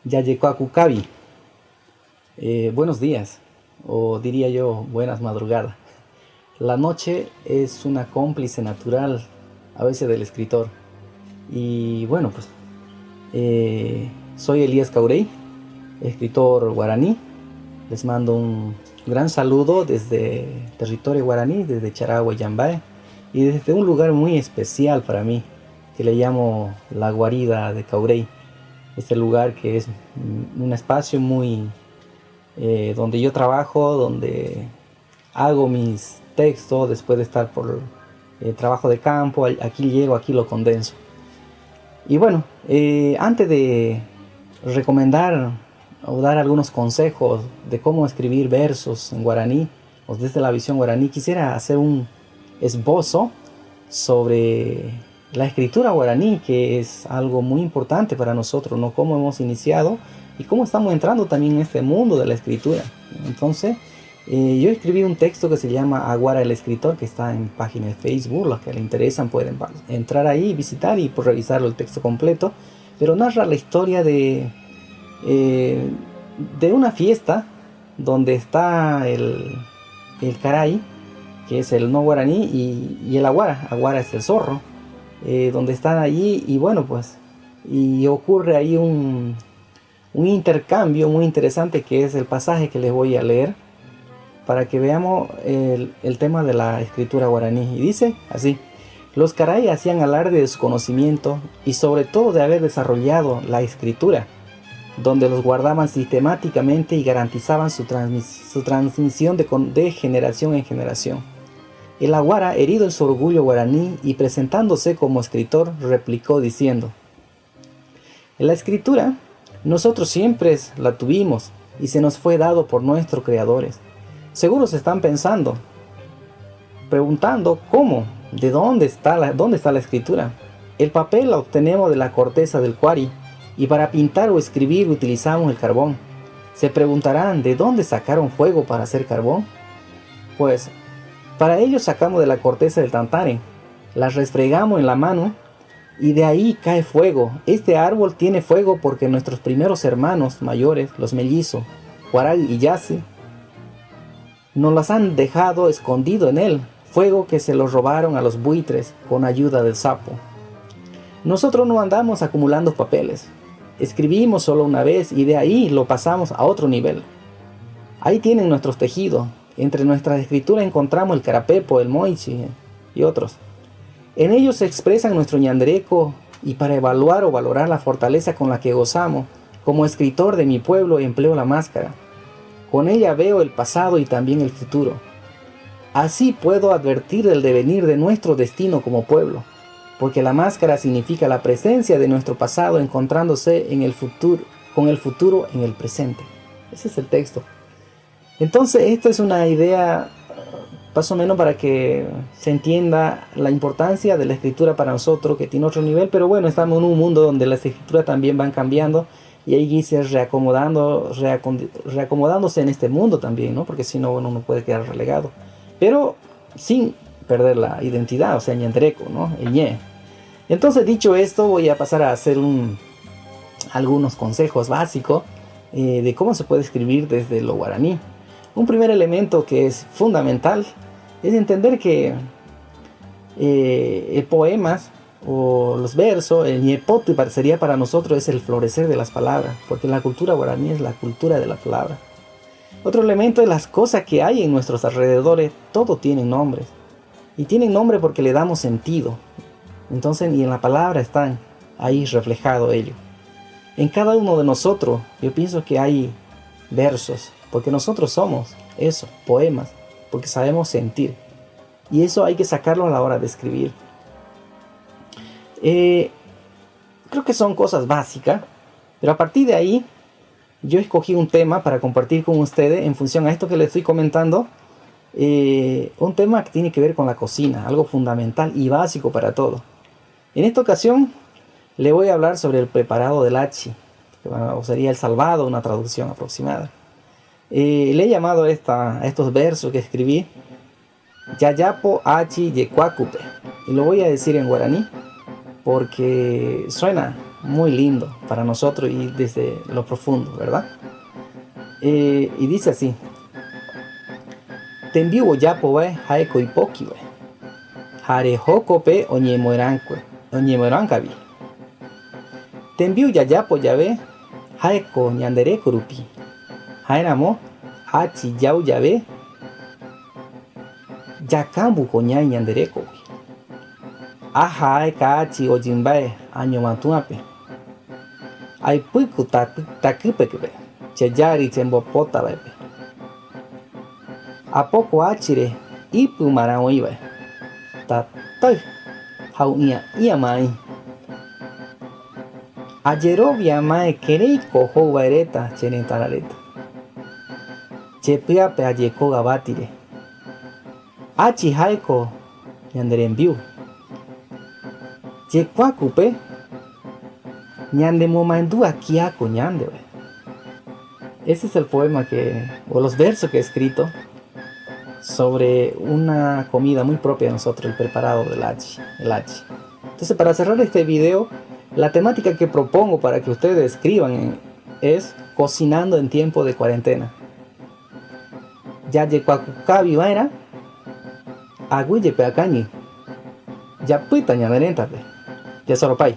Yayekwakukabi. Buenos días, o diría yo, buenas madrugadas. La noche es una cómplice natural, a veces del escritor. Y bueno, pues soy Elías Caurey, escritor guaraní. Les mando un gran saludo desde territorio guaraní, desde Charagua, Yambae, y desde un lugar muy especial para mí, que le llamo la guarida de Caurey. Este lugar que es un espacio muy donde yo trabajo, donde hago mis textos después de estar por trabajo de campo. Aquí llego, aquí lo condenso. Y bueno, antes de recomendar o dar algunos consejos de cómo escribir versos en guaraní o desde la visión guaraní, quisiera hacer un esbozo sobre la escritura guaraní, que es algo muy importante para nosotros, ¿no? Cómo hemos iniciado y cómo estamos entrando también en este mundo de la escritura. Entonces, yo escribí un texto que se llama Aguara el Escritor, que está en página de Facebook. Los que le interesan pueden entrar ahí, visitar y pues, revisar el texto completo. Pero narra la historia de una fiesta donde está el caray, que es el no guaraní, y el aguara. Aguara es el zorro, donde están allí y bueno, pues, y ocurre ahí un intercambio muy interesante, que es el pasaje que les voy a leer para que veamos el tema de la escritura guaraní. Y dice así: los caray hacían alarde de su conocimiento y sobre todo de haber desarrollado la escritura, donde los guardaban sistemáticamente y garantizaban su transmisión de generación en generación. El aguara, herido en su orgullo guaraní y presentándose como escritor, replicó diciendo: la escritura nosotros siempre la tuvimos y se nos fue dado por nuestros creadores. Seguro se están preguntando cómo, de dónde está la escritura. El papel la obtenemos de la corteza del cuari y para pintar o escribir utilizamos el carbón. Se preguntarán de dónde sacaron fuego para hacer carbón. Pues para ello sacamos de la corteza del tantare, la refregamos en la mano y de ahí cae fuego. Este árbol tiene fuego porque nuestros primeros hermanos mayores, los mellizos, Huaral y Yasi, nos las han dejado escondido en él, fuego que se los robaron a los buitres con ayuda del sapo. Nosotros no andamos acumulando papeles, escribimos solo una vez y de ahí lo pasamos a otro nivel. Ahí tienen nuestros tejidos. Entre nuestras escrituras encontramos el carapepo, el moichi y otros. En ellos se expresan nuestro ñandreco, y para evaluar o valorar la fortaleza con la que gozamos, como escritor de mi pueblo empleo la máscara. Con ella veo el pasado y también el futuro. Así puedo advertir del devenir de nuestro destino como pueblo, porque la máscara significa la presencia de nuestro pasado encontrándose en el futuro, con el futuro en el presente. Ese es el texto. Entonces, esta es una idea más o menos para que se entienda la importancia de la escritura para nosotros, que tiene otro nivel, pero bueno, estamos en un mundo donde las escrituras también van cambiando y hay que irse reacomodándose en este mundo también, ¿no? Porque si no, uno no puede quedar relegado, pero sin perder la identidad, o sea, ñandreco, ¿no? El ñe. Entonces, dicho esto, voy a pasar a hacer algunos consejos básicos de cómo se puede escribir desde lo guaraní. Un primer elemento que es fundamental es entender que poemas o los versos, el ñepote sería para nosotros es el florecer de las palabras, porque la cultura guaraní es la cultura de la palabra. Otro elemento es las cosas que hay en nuestros alrededores, todo tienen nombres. Y tienen nombre porque le damos sentido. Entonces, y en la palabra están ahí reflejado ello. En cada uno de nosotros, yo pienso que hay versos, porque nosotros somos eso, poemas, porque sabemos sentir. Y eso hay que sacarlo a la hora de escribir. Creo que son cosas básicas, pero a partir de ahí, yo escogí un tema para compartir con ustedes en función a esto que les estoy comentando. Un tema que tiene que ver con la cocina, algo fundamental y básico para todo. En esta ocasión, le voy a hablar sobre el preparado del achi, o sería el salvado, una traducción aproximada. Le he llamado a estos versos que escribí Yayapo Achi Yekwakupe, y lo voy a decir en guaraní porque suena muy lindo para nosotros y desde lo profundo, ¿verdad? Y dice así: Tembiu yapo we haeko ipoki we. Hare hokope oñemorankabi. Tembiu yayapo yabe haeko ñandereko rupi. Jaeramo hachi yau yabe yakambuko ñai ñandereko. Aja aeka achi ojimbae añomatuape. Aipuku takypekepe cheyari chembopotavaepe. Apoko achire ipu maraoivae. Tatai haunia iamai. Ayerovia mae kereiko jouvaereta cherentarareta. Chepyape ajeko gavatire. Achi jaeko ñanderembiu. Yekuakupe ñandemomaendua kiako ñandevae. Ese es el poema o los versos que he escrito sobre una comida muy propia de nosotros, el preparado del achi, el achi. Entonces, para cerrar este video, la temática que propongo para que ustedes escriban es cocinando en tiempo de cuarentena. Ya yekuakukabi vaera, aguille peacañi, ya pita ñanerentape, ya solo pay.